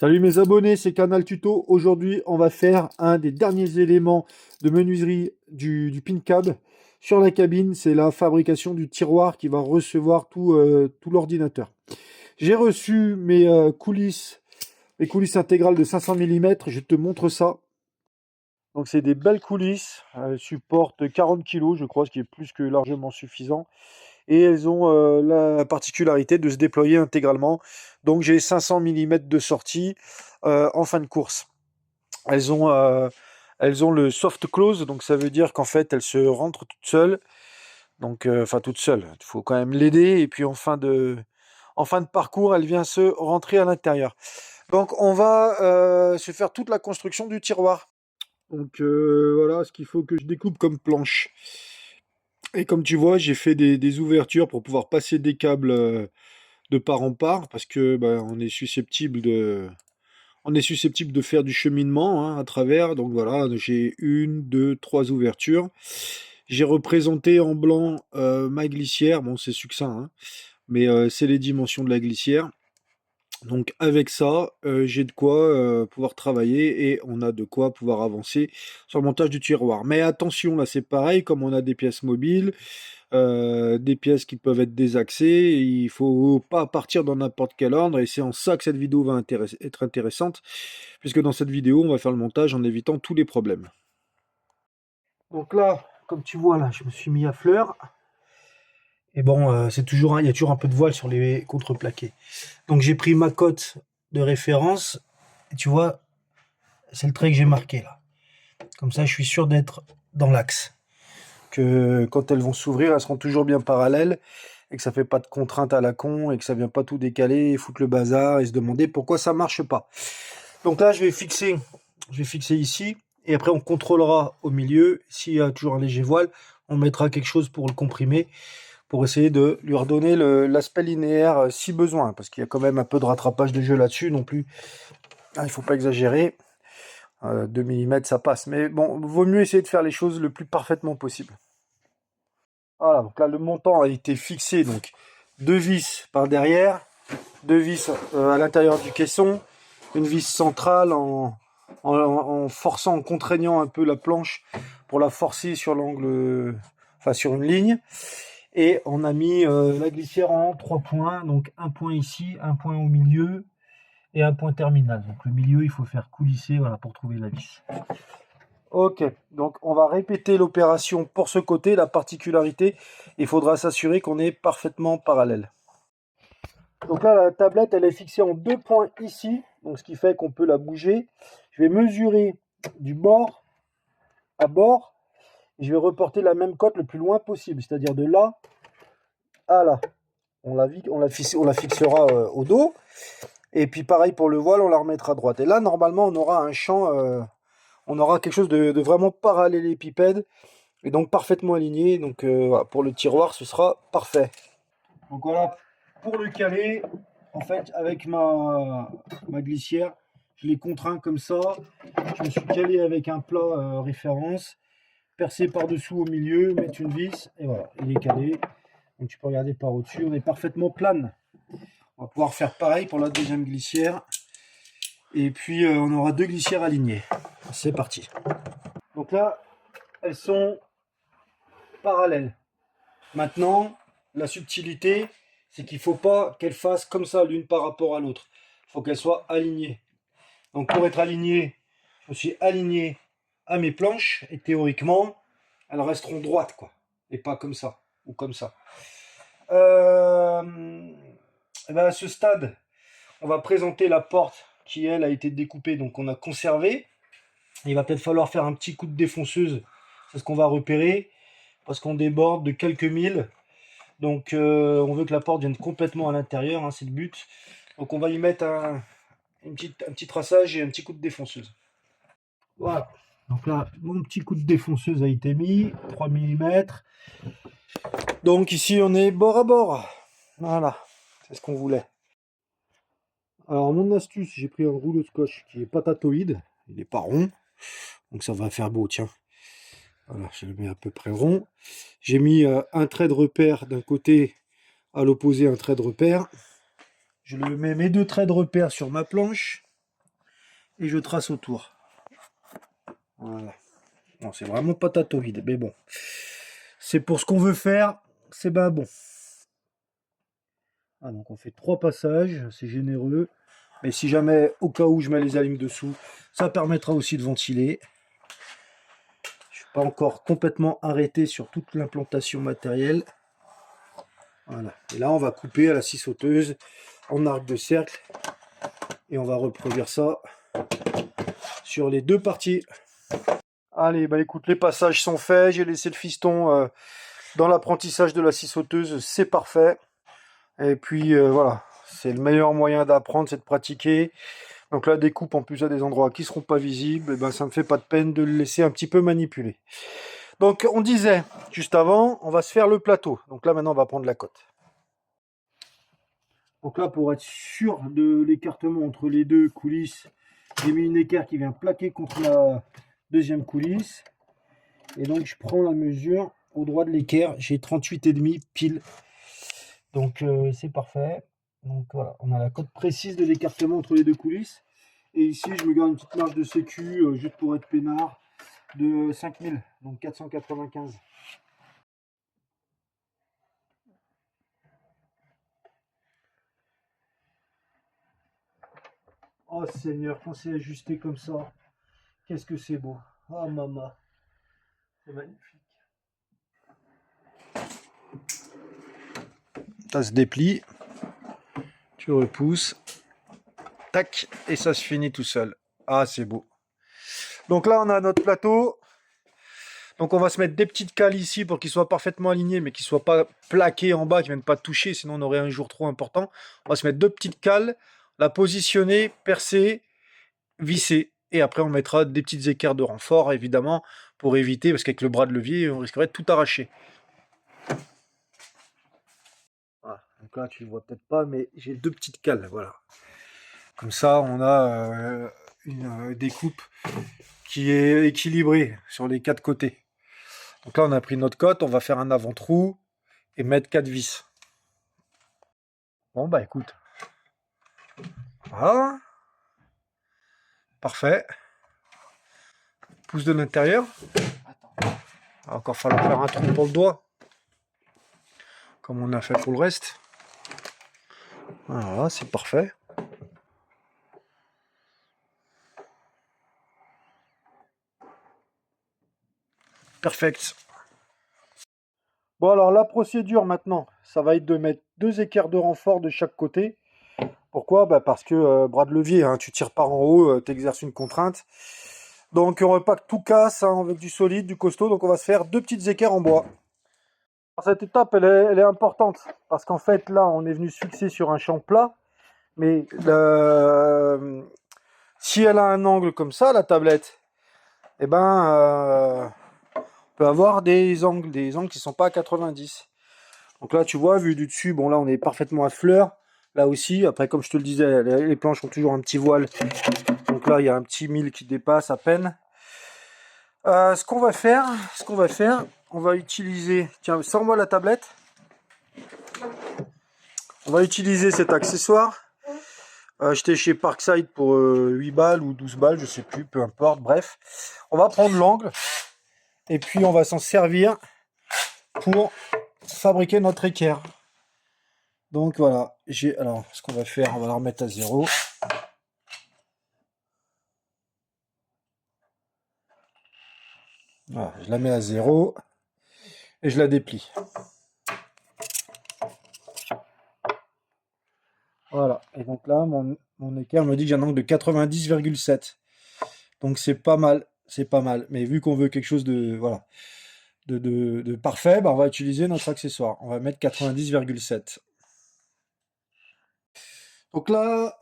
Salut mes abonnés, c'est Canal Tuto. Aujourd'hui, on va faire un des derniers éléments de menuiserie du pin cab sur la cabine. C'est la fabrication du tiroir qui va recevoir tout l'ordinateur. J'ai reçu mes coulisses intégrales de 500 mm. Je te montre ça. Donc c'est des belles coulisses. Elles supportent 40 kg, je crois, ce qui est plus que largement suffisant. Et elles ont la particularité de se déployer intégralement. Donc j'ai 500 mm de sortie en fin de course. Elles ont, euh, elles ont le soft close, donc ça veut dire qu'en fait elles se rentrent toutes seules. Donc, enfin toutes seules, il faut quand même l'aider. Et puis en fin de parcours, elle vient se rentrer à l'intérieur. Donc on va se faire toute la construction du tiroir. Donc voilà ce qu'il faut que je découpe comme planche. Et comme tu vois, j'ai fait des ouvertures pour pouvoir passer des câbles de part en part, parce que on est susceptible de faire du cheminement hein, à travers. Donc voilà, j'ai une, deux, trois ouvertures. J'ai représenté en blanc ma glissière. Bon, c'est succinct, hein, mais c'est les dimensions de la glissière. Donc avec ça, j'ai de quoi pouvoir travailler et on a de quoi pouvoir avancer sur le montage du tiroir. Mais attention, là c'est pareil, comme on a des pièces mobiles, des pièces qui peuvent être désaxées, il faut pas partir dans n'importe quel ordre et c'est en ça que cette vidéo va être intéressante, puisque dans cette vidéo, on va faire le montage en évitant tous les problèmes. Donc là, comme tu vois, là, je me suis mis à fleur. Et bon, il y a toujours un peu de voile sur les contreplaqués. Donc j'ai pris ma cote de référence. Et tu vois, c'est le trait que j'ai marqué là. Comme ça, je suis sûr d'être dans l'axe. Que quand elles vont s'ouvrir, elles seront toujours bien parallèles et que ça fait pas de contrainte à la con et que ça vient pas tout décaler et foutre le bazar et se demander pourquoi ça marche pas. Donc là, je vais fixer ici et après on contrôlera au milieu. S'il y a toujours un léger voile, on mettra quelque chose pour le comprimer, pour essayer de lui redonner l'aspect linéaire si besoin, parce qu'il y a quand même un peu de rattrapage de jeu là-dessus non plus. Il ne faut pas exagérer. 2 mm ça passe, mais bon, vaut mieux essayer de faire les choses le plus parfaitement possible. Voilà, donc là le montant a été fixé, donc 2 vis par derrière, 2 vis à l'intérieur du caisson, une vis centrale en forçant, en contraignant un peu la planche pour la forcer sur l'angle, enfin sur une ligne. Et on a mis la glissière en 3 points, donc un point ici, un point au milieu et un point terminal. Donc le milieu, il faut faire coulisser, voilà, pour trouver la vis. Ok, donc on va répéter l'opération pour ce côté. La particularité, il faudra s'assurer qu'on est parfaitement parallèle. Donc là, la tablette, elle est fixée en 2 points ici, donc ce qui fait qu'on peut la bouger. Je vais mesurer du bord à bord, et je vais reporter la même cote le plus loin possible, c'est-à-dire de là à là. On la fixera au dos, et puis pareil pour le voile, on la remettra à droite. Et là, normalement, on aura un champ, on aura quelque chose de vraiment parallélépipède, et donc parfaitement aligné. Donc voilà, pour le tiroir, ce sera parfait. Donc voilà, pour le caler, en fait, avec ma glissière, je l'ai contraint comme ça. Je me suis calé avec un plat référence, percé par-dessous au milieu, mettre une vis, et voilà, il est calé. Donc tu peux regarder par au-dessus, on est parfaitement plane. On va pouvoir faire pareil pour la deuxième glissière. Et puis on aura 2 glissières alignées. C'est parti. Donc là, elles sont parallèles. Maintenant, la subtilité, c'est qu'il ne faut pas qu'elles fassent comme ça l'une par rapport à l'autre. Il faut qu'elles soient alignées. Donc pour être aligné, je me suis aligné à mes planches et théoriquement, elles resteront droites, quoi. Et pas comme ça ou comme ça. Et ben à ce stade, on va présenter la porte qui, elle, a été découpée. Donc on a conservé. Il va peut-être falloir faire un petit coup de défonceuse. C'est ce qu'on va repérer. Parce qu'on déborde de quelques milles. Donc on veut que la porte vienne complètement à l'intérieur, hein, c'est le but. Donc on va y mettre un petit traçage et un petit coup de défonceuse. Voilà. Donc là, mon petit coup de défonceuse a été mis, 3 mm. Donc ici on est bord à bord. Voilà, c'est ce qu'on voulait. Alors mon astuce, j'ai pris un rouleau scotch qui est patatoïde, il n'est pas rond, donc ça va faire beau, tiens. Voilà, je le mets à peu près rond. J'ai mis un trait de repère d'un côté, à l'opposé un trait de repère. Je mets mes 2 traits de repère sur ma planche. et je trace autour. Voilà. Bon, c'est vraiment patatoïde, mais bon. C'est pour ce qu'on veut faire, c'est ben bon. Ah, donc on fait 3 passages, c'est généreux. Mais si jamais, au cas où je mets les alimes dessous, ça permettra aussi de ventiler. Je suis pas encore complètement arrêté sur toute l'implantation matérielle. Voilà. Et là, on va couper à la scie sauteuse en arc de cercle. Et on va reproduire ça sur les 2 parties. Allez, bah écoute, les passages sont faits. J'ai laissé le fiston dans l'apprentissage de la scie sauteuse. C'est parfait. Et puis voilà, c'est le meilleur moyen d'apprendre, c'est de pratiquer. Donc la découpe, en plus à des endroits qui ne seront pas visibles, et ben ça me fait pas de peine de le laisser un petit peu manipuler. Donc on disait juste avant, on va se faire le plateau. Donc là maintenant on va prendre la cote. Donc là, pour être sûr de l'écartement entre les 2 coulisses, j'ai mis une équerre qui vient plaquer contre la deuxième coulisse. Et donc je prends la mesure au droit de l'équerre, j'ai 38,5 pile. Donc c'est parfait. Donc voilà, on a la cote précise de l'écartement entre les 2 coulisses. Et ici, je me garde une petite marge de sécu, juste pour être peinard, de 5000, donc 495. Oh Seigneur, quand c'est ajusté comme ça, qu'est-ce que c'est beau. Oh maman, c'est magnifique. Ça se déplie, tu repousses, tac, et ça se finit tout seul. Ah, c'est beau. Donc là, on a notre plateau. Donc on va se mettre des petites cales ici pour qu'ils soient parfaitement alignés, mais qu'ils ne soient pas plaqués en bas, qu'ils ne viennent pas toucher, sinon on aurait un jour trop important. On va se mettre 2 petites cales, la positionner, percer, visser. Et après on mettra des petites équerres de renfort, évidemment, pour éviter, parce qu'avec le bras de levier, on risquerait de tout arracher. Voilà. Donc là tu ne le vois peut-être pas, mais j'ai 2 petites cales, voilà. Comme ça on a une découpe qui est équilibrée sur les 4 côtés. Donc là, on a pris notre cote, on va faire un avant-trou et mettre 4 vis. Bon, bah écoute. Voilà. Parfait. Pouce de l'intérieur. Il va encore falloir faire un trou pour le doigt. Comme on a fait pour le reste. Voilà, c'est parfait. Perfect. Bon, alors la procédure maintenant, ça va être de mettre 2 équerres de renfort de chaque côté. Pourquoi? Bah parce que bras de levier, hein, tu tires par en haut, tu exerces une contrainte. Donc on veut pas que tout casse, hein, avec du solide, du costaud. Donc on va se faire 2 petites équerres en bois. Cette étape, elle est importante, parce qu'en fait, là, on est venu se fixer sur un champ plat, mais si elle a un angle comme ça, la tablette, eh ben, on peut avoir des angles qui ne sont pas à 90. Donc là, tu vois, vu du dessus, bon là, on est parfaitement à fleur. Là aussi, après, comme je te le disais, les planches ont toujours un petit voile. Donc là, il y a un petit mille qui dépasse à peine. Ce qu'on va faire, on va utiliser... Tiens, sors-moi la tablette. On va utiliser cet accessoire. Acheté chez Parkside pour 8 balles ou 12 balles, je sais plus, peu importe, bref. On va prendre l'angle et puis on va s'en servir pour fabriquer notre équerre. Donc voilà, alors ce qu'on va faire, on va la remettre à 0. Voilà, je la mets à 0 et je la déplie. Voilà, et donc là, mon équerre me dit que j'ai un angle de 90,7. Donc c'est pas mal, c'est pas mal. Mais vu qu'on veut quelque chose de, voilà, de parfait, bah on va utiliser notre accessoire. On va mettre 90,7. Donc là,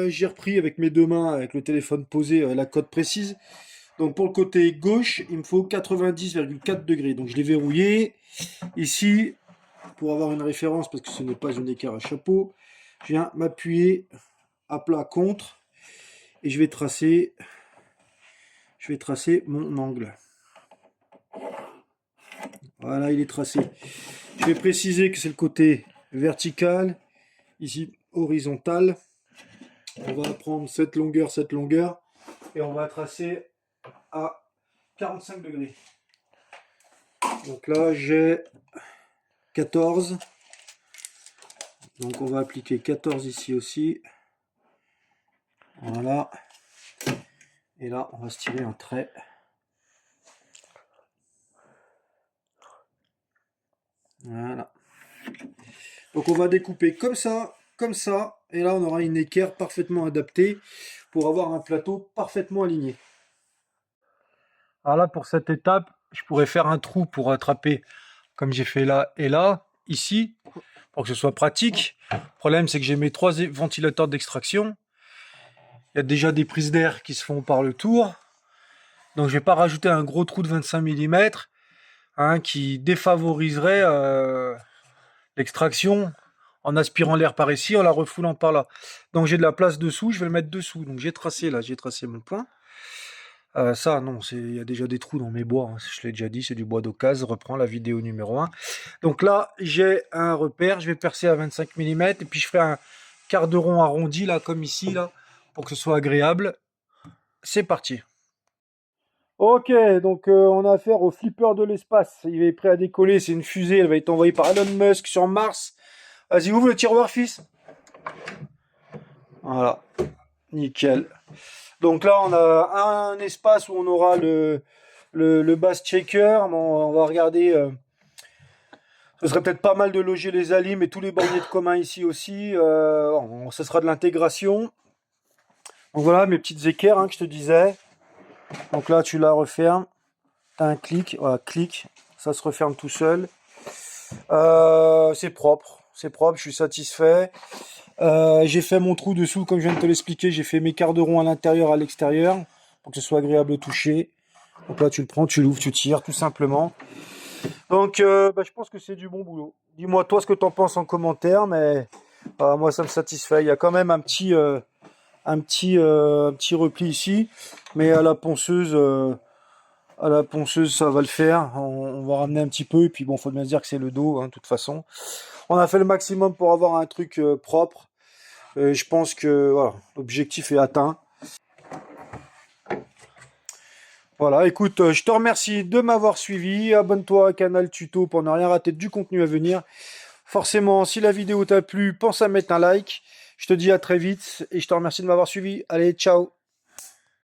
j'ai repris avec mes 2 mains, avec le téléphone posé, la cote précise. Donc pour le côté gauche, il me faut 90,4 degrés. Donc je l'ai verrouillé. Ici, pour avoir une référence, parce que ce n'est pas une équerre à chapeau, je viens m'appuyer à plat contre et je vais tracer mon angle. Voilà, il est tracé. Je vais préciser que c'est le côté vertical, ici horizontal. On va prendre cette longueur, et on va tracer à 45 degrés. Donc là j'ai 14. Donc on va appliquer 14 ici aussi. Voilà. Et là on va se tirer un trait. Voilà. Donc on va découper comme ça, et là on aura une équerre parfaitement adaptée pour avoir un plateau parfaitement aligné. Alors là pour cette étape, je pourrais faire un trou pour attraper comme j'ai fait là et là, ici, pour que ce soit pratique. Le problème c'est que j'ai mes 3 ventilateurs d'extraction. Il y a déjà des prises d'air qui se font par le tour. Donc je vais pas rajouter un gros trou de 25 mm qui défavoriserait l'extraction en aspirant l'air par ici, en la refoulant par là. Donc j'ai de la place dessous, je vais le mettre dessous. Donc j'ai tracé là, j'ai tracé mon point. Ça non, il y a déjà des trous dans mes bois, je l'ai déjà dit, c'est du bois d'occasion, reprends la vidéo numéro 1. Donc là, j'ai un repère, je vais percer à 25 mm, et puis je ferai un quart de rond arrondi, là, comme ici, là, pour que ce soit agréable. C'est parti. Ok, donc on a affaire au flipper de l'espace. Il est prêt à décoller, c'est une fusée, elle va être envoyée par Elon Musk sur Mars. Vas-y, ouvre le tiroir, fils. Voilà, nickel. Donc là, on a un espace où on aura le bass checker. Bon, on va regarder. Ce serait peut-être pas mal de loger les alims et tous les borniers de commun ici aussi. Ce sera de l'intégration. Donc voilà, mes petites équerres que je te disais. Donc là, tu la refermes. T'as un clic. Voilà, clic. Ça se referme tout seul. C'est propre. C'est propre, je suis satisfait. J'ai fait mon trou dessous, comme je viens de te l'expliquer. J'ai fait mes quarts de rond à l'intérieur, à l'extérieur, pour que ce soit agréable au toucher. Donc là, tu le prends, tu l'ouvres, tu tires, tout simplement. Donc, je pense que c'est du bon boulot. Dis-moi, toi, ce que tu en penses en commentaire, mais moi, ça me satisfait. Il y a quand même un petit repli ici, mais à la ponceuse, ça va le faire. On va ramener un petit peu, et puis bon, faut bien se dire que c'est le dos, de toute façon. On a fait le maximum pour avoir un truc propre. Je pense que voilà, l'objectif est atteint. Voilà, écoute, je te remercie de m'avoir suivi. Abonne-toi à Canal Tuto pour ne rien rater du contenu à venir. Forcément, si la vidéo t'a plu, pense à mettre un like. Je te dis à très vite et je te remercie de m'avoir suivi. Allez, ciao!